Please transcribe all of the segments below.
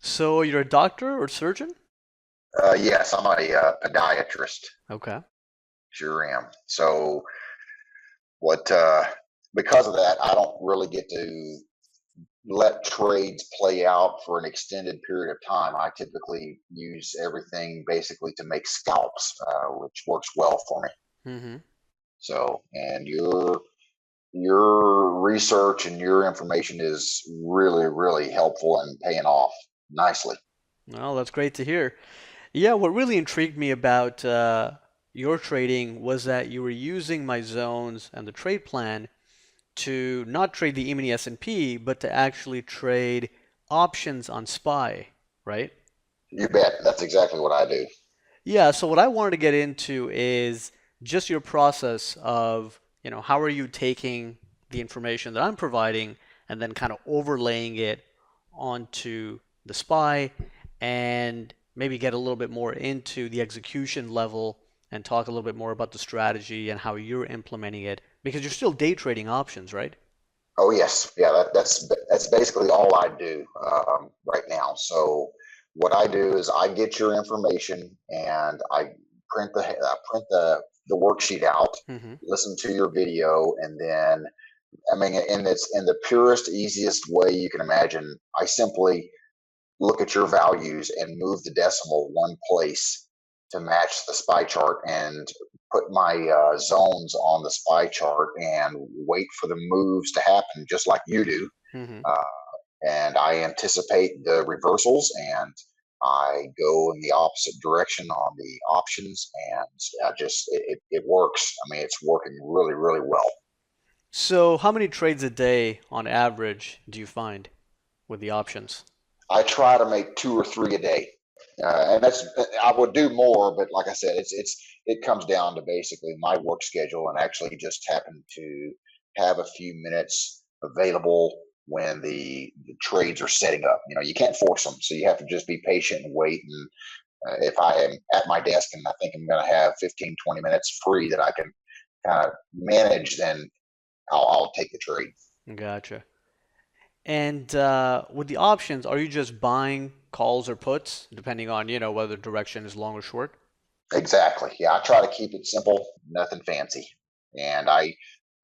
So you're a doctor or surgeon? Yes, I'm a podiatrist. Okay. Sure am. So what? Because of that, I don't really get to let trades play out for an extended period of time. I typically use everything basically to make scalps, which works well for me. Mm-hmm. So, and your research and your information is really, really helpful and paying off nicely. Well, that's great to hear. Yeah, what really intrigued me about your trading was that you were using my zones and the trade plan to not trade the E-mini S&P, but to actually trade options on SPY, right? You bet. That's exactly what I do. Yeah, so what I wanted to get into is just your process of, how are you taking the information that I'm providing and then kind of overlaying it onto the SPY and maybe get a little bit more into the execution level and talk a little bit more about the strategy and how you're implementing it because you're still day trading options, right? Oh yes, yeah. That's basically all I do right now. So what I do is I get your information and I print the worksheet out, Mm-hmm. listen to your video, and then I mean, in the purest, easiest way you can imagine. I simply look at your values and move the decimal one place to match the spy chart and put my zones on the spy chart and wait for the moves to happen just like you do. Mm-hmm. Uh, and I anticipate the reversals and I go in the opposite direction on the options and it works. I mean, it's working really, really well. So how many trades a day on average do you find with the options? I try to make two or three a day, and that's I would do more, but like I said, it comes down to basically my work schedule, and actually just happen to have a few minutes available when the trades are setting up. You know, you can't force them, so you have to just be patient and wait. And if I am at my desk and I think I'm going to have 15, 20 minutes free that I can kind of manage, then I'll take the trade. Gotcha. And with the options, are you just buying calls or puts, depending on, whether direction is long or short? Exactly. Yeah, I try to keep it simple, nothing fancy. And I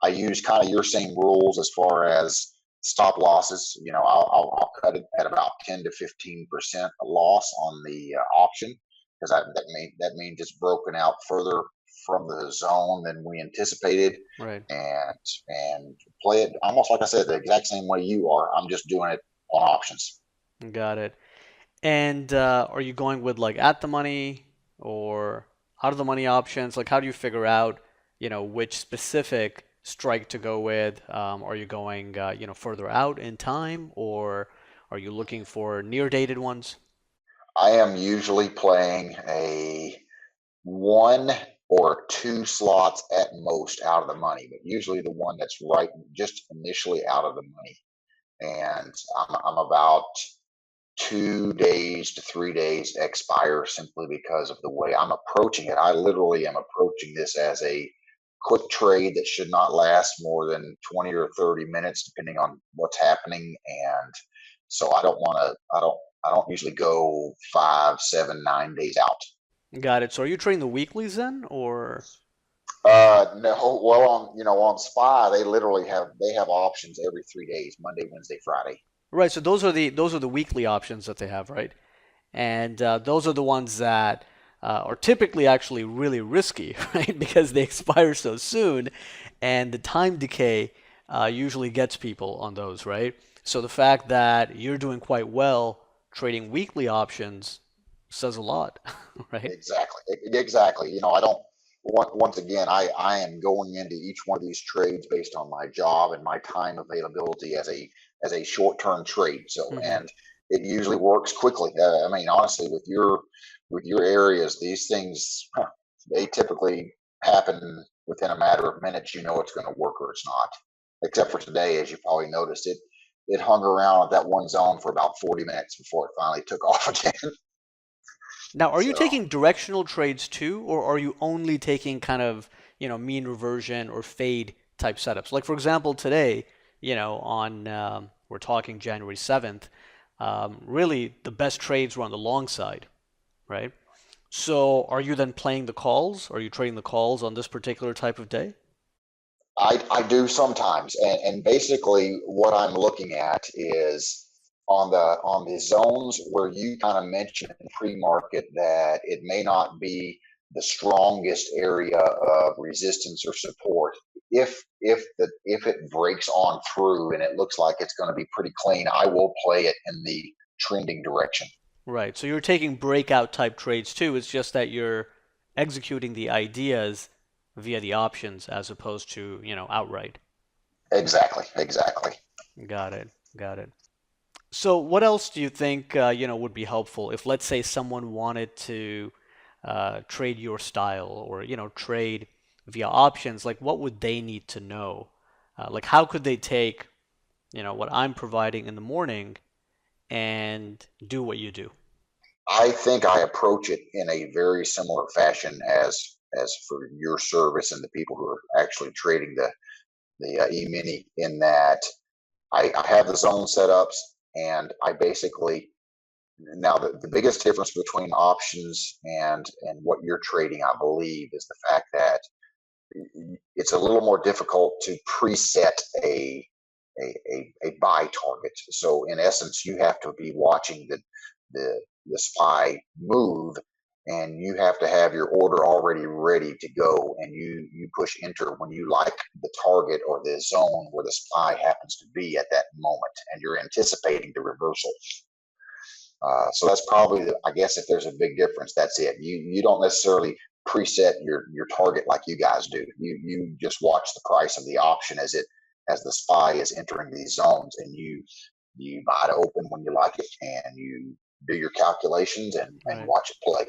use kind of your same rules as far as stop losses. You know, I'll cut it at about 10 to 15% a loss on the option because that means it's broken out further from the zone than we anticipated, Right. and and play it almost like I said the exact same way you are. I'm just doing it on options. Got it. And are you going with like at the money or out of the money options? Like, how do you figure out, which specific strike to go with? Are you going, further out in time, or are you looking for near dated ones? I am usually playing a one or two slots at most out of the money, but usually the one that's right just initially out of the money. And I'm about 2 days to 3 days expire simply because of the way I'm approaching it. I literally am approaching this as a quick trade that should not last more than 20 or 30 minutes, depending on what's happening. And so I don't usually go 5, 7, 9 days out. Got it. So are you trading the weeklies then, or? No, well, on Spy, they have options every 3 days: Monday, Wednesday, Friday. Right, so those are the weekly options that they have, right? And those are the ones that are typically actually really risky, right? Because they expire so soon, and the time decay usually gets people on those, right? So the fact that you're doing quite well trading weekly options says a lot, right? Exactly, exactly. You know, I don't. Once again, I am going into each one of these trades based on my job and my time availability as a short term trade. So, Hmm. and it usually works quickly. I mean, honestly, with your areas, these things they typically happen within a matter of minutes. You know it's going to work or it's not. Except for today, as you probably noticed, it hung around at that one zone for about 40 minutes before it finally took off again. Now, are you So. taking directional trades too, or are you only taking kind of, mean reversion or fade type setups? Like for example, today, on we're talking January 7th. really the best trades were on the long side, right? So are you then playing the calls? Are you trading the calls on this particular type of day? I do sometimes, and basically what I'm looking at is on the zones where you kind of mentioned in pre-market that it may not be the strongest area of resistance or support. If it breaks on through and it looks like it's going to be pretty clean, I will play it in the trending direction. Right. So you're taking breakout type trades too. It's just that you're executing the ideas via the options as opposed to, outright. Exactly, exactly. Got it. Got it. So what else do you think, would be helpful if, let's say, someone wanted to trade your style or, trade via options? Like, what would they need to know? Like, how could they take, what I'm providing in the morning and do what you do? I think I approach it in a very similar fashion as for your service and the people who are actually trading the e-mini, in that I have the zone setups, and I basically, now the biggest difference between options and what you're trading, I believe, is the fact that it's a little more difficult to preset a buy target. So in essence, you have to be watching the spy move, and you have to have your order already ready to go, and you push enter when you like the target or the zone where the spy happens to be at that moment, and you're anticipating the reversal. So that's probably, I guess, if there's a big difference, that's it. You don't necessarily preset your target like you guys do. You just watch the price of the option as the spy is entering these zones, and you buy to open when you like it, and you do your calculations and Right. watch it play.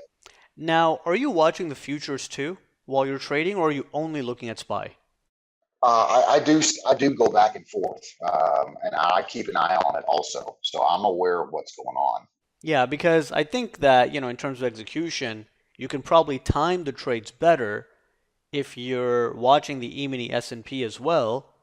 Now, are you watching the futures too while you're trading, or are you only looking at SPY? I do go back and forth, and I keep an eye on it also, so I'm aware of what's going on. Yeah, because I think that, in terms of execution, you can probably time the trades better if you're watching the E-mini S&P as well.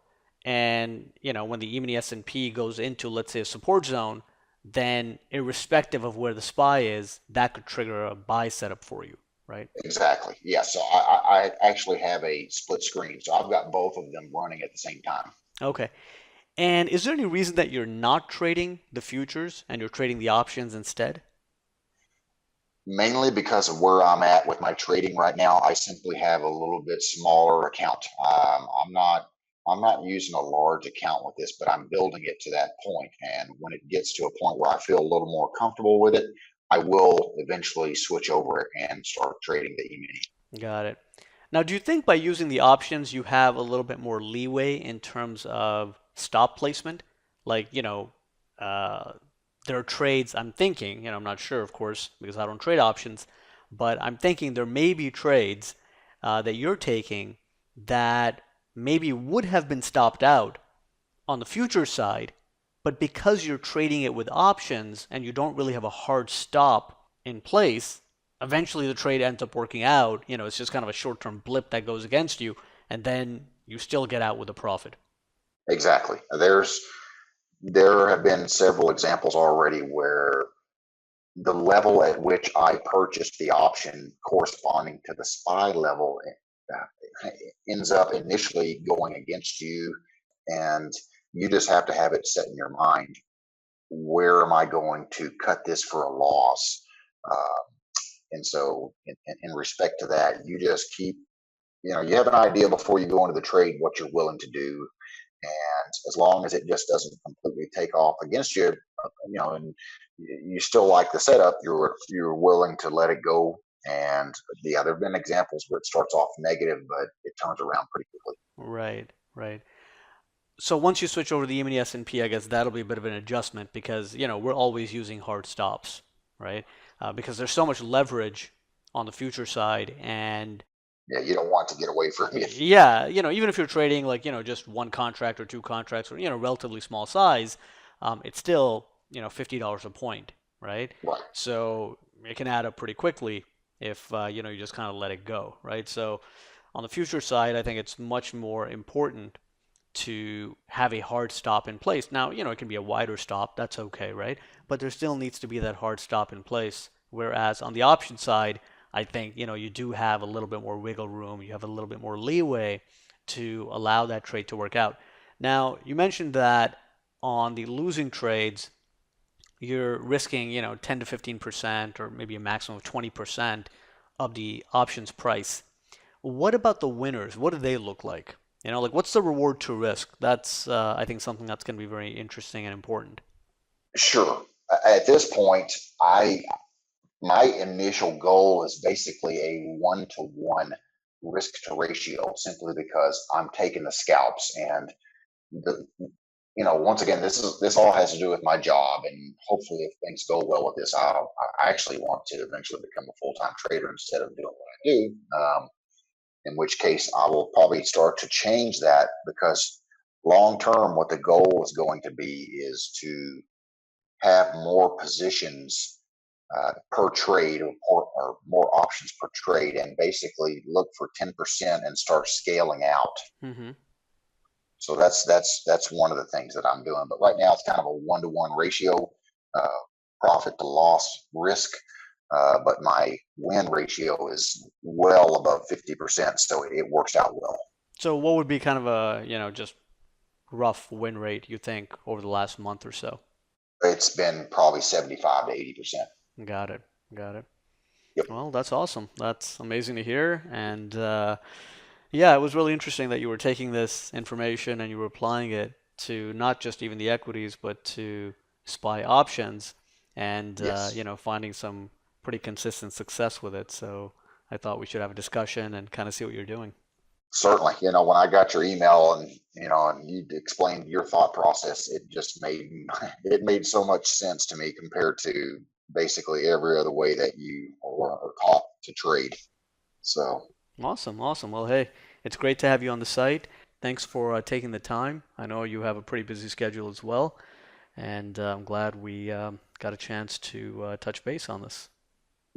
And, when the E-mini S&P goes into, let's say, a support zone, then irrespective of where the SPY is, that could trigger a buy setup for you, right? Exactly. Yeah. So I actually have a split screen, so I've got both of them running at the same time. Okay. And is there any reason that you're not trading the futures and you're trading the options instead? Mainly because of where I'm at with my trading right now. I simply have a little bit smaller account. I'm not using a large account with this, but I'm building it to that point. And when it gets to a point where I feel a little more comfortable with it, I will eventually switch over and start trading the E-mini. Got it. Now, do you think by using the options you have a little bit more leeway in terms of stop placement? Like, uh, there are trades I'm thinking, I'm not sure, of course, because I don't trade options, but I'm thinking there may be trades that you're taking that maybe would have been stopped out on the future side, but because you're trading it with options and you don't really have a hard stop in place, eventually the trade ends up working out. It's just kind of a short-term blip that goes against you, and then you still get out with a profit. Exactly. There have been several examples already where the level at which I purchased the option corresponding to the SPY level ends up initially going against you, and you just have to have it set in your mind, where am I going to cut this for a loss? And so in respect to that, you just keep, you have an idea before you go into the trade what you're willing to do, and as long as it just doesn't completely take off against you, and you still like the setup, you're willing to let it go. And yeah, there have been examples where it starts off negative, but it turns around pretty quickly. Right, right. So once you switch over to the E-mini S&P, I guess that'll be a bit of an adjustment because, we're always using hard stops, right? Because there's so much leverage on the future side, and Yeah, you don't want to get away from it. yeah, even if you're trading like, just one contract or two contracts or, relatively small size, it's still, $50 a point, right? Right. So it can add up pretty quickly if, you just kind of let it go, right? So on the future side, I think it's much more important to have a hard stop in place. Now, it can be a wider stop, that's okay, right? But there still needs to be that hard stop in place. Whereas on the option side, I think, you do have a little bit more wiggle room, you have a little bit more leeway to allow that trade to work out. Now, you mentioned that on the losing trades, you're risking, 10 to 15% or maybe a maximum of 20% of the options price. What about the winners? What do they look like? Like what's the reward to risk? That's, I think, something that's going to be very interesting and important. Sure. At this point, I my initial goal is basically a 1-to-1 risk to ratio, simply because I'm taking the scalps. And the once again, this all has to do with my job, and hopefully, if things go well with this, I actually want to eventually become a full-time trader instead of doing what I do. In which case, I will probably start to change that, because long term, what the goal is going to be is to have more positions per trade, or more options per trade, and basically look for 10% and start scaling out. Hmm. So that's one of the things that I'm doing. But right now, it's kind of a 1-to-1 ratio, uh, profit to loss risk. But my win ratio is well above 50%, so it works out well. So what would be kind of a, just rough win rate you think over the last month or so? It's been probably 75 to 80%. Got it. Got it. Yep, Well, that's awesome. That's amazing to hear. And yeah, it was really interesting that you were taking this information and you were applying it to not just even the equities, but to SPY options and, yes, finding some pretty consistent success with it. So I thought we should have a discussion and kind of see what you're doing. certainly. When I got your email, and you explained your thought process, it just made it made so much sense to me compared to basically every other way that you are taught to trade. So Awesome, awesome. Well, hey, it's great to have you on the site. Thanks for taking the time. I know you have a pretty busy schedule as well, and I'm glad we got a chance to touch base on this.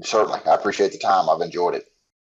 certainly, I appreciate the time. I've enjoyed it.